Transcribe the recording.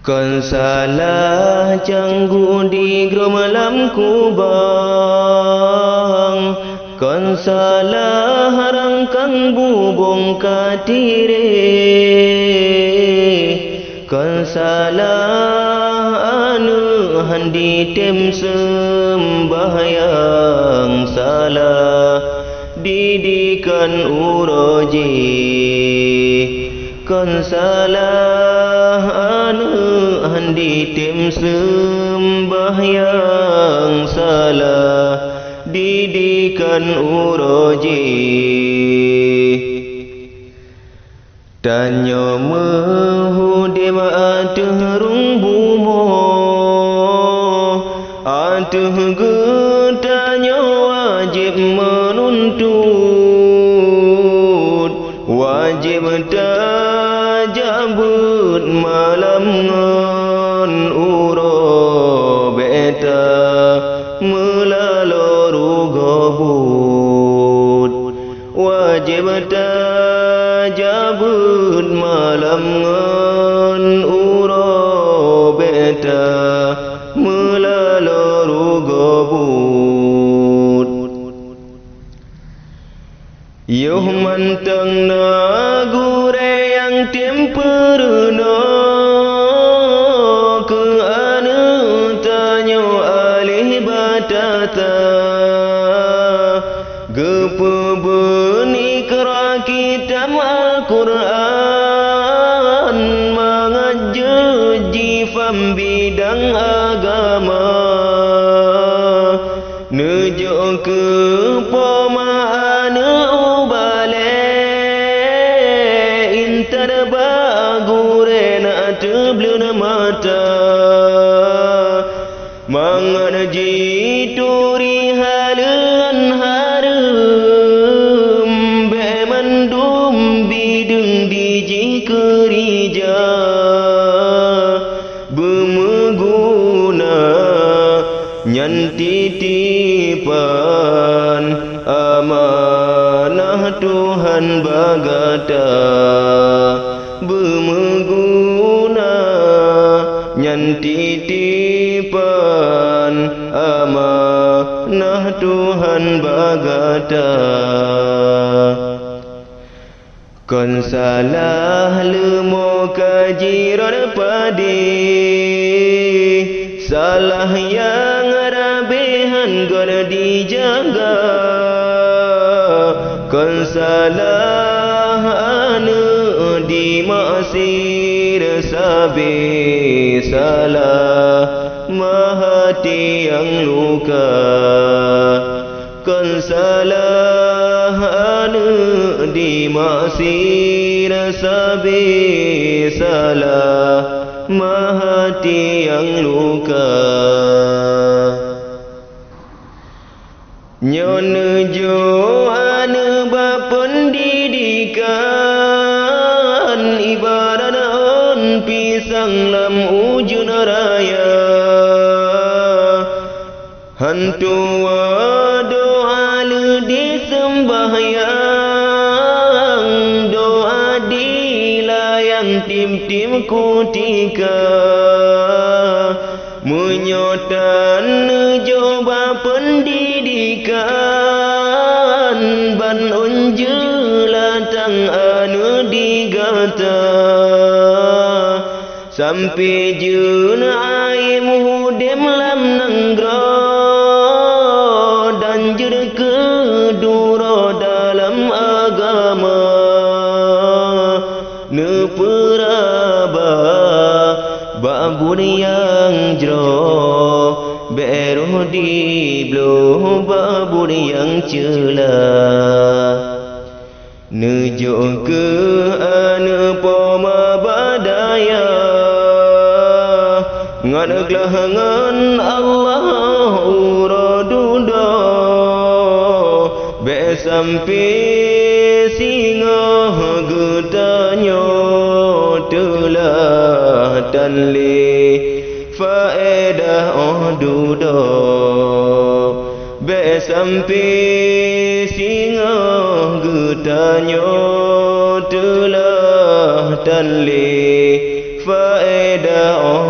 Kon salah canggu di malam kubang, kon salah rangkang bubung katire, kon salah anu handi tem sembahyang, salah didikan uroji, kon salah anu handi tim sembahyang, salah didikan uroji. Tanya mehudim atuh rung bumo, atuh getanya wajib menuntut, wajib tajabut malam ngon uro beta melaloru gobut, wajib tajabut malam ngon uro beta melaloru gobut. Yuh mantang na gure yang temperna, ke anu tanyo alih batata, gepu beni kera kitab Al-Quran, mengajuji fam bidang agama, nujuk ke pomaan terbagure na tebluna mata, mengaji turi halan harum, bemandum bidung diji kerija, bemeguna nyanti tipan amanah Tuhan bagata, bemeguna nyanti tipan amanah Tuhan bagata. Kon salah lemo kajiran padi, salah yang rabehan gon dijaga, kon salah anu dimaksir sabi, salah mahati yang luka, kon salah anu dimaksir sabi, salah mahati yang luka. Nyonujo anu bapendidikan, ibarat on pisang lam ujun raya, hantu doa lu disembahyang, doa dilayang tim-tim kutika, menyotan coba pendidikan, ban unjulatang anu digata, sampai jun aim hudem lam nenggro, dan jur keduro dalam agama, neperaba babur yang jro, beroh di bloh babur yang celah, nujuk ke anu poma badaya, ngadaklah ngan Allah uraduda, be sampai singa getanyo telah tanli faedah duda. sampai singa getanyo telah tanli faedah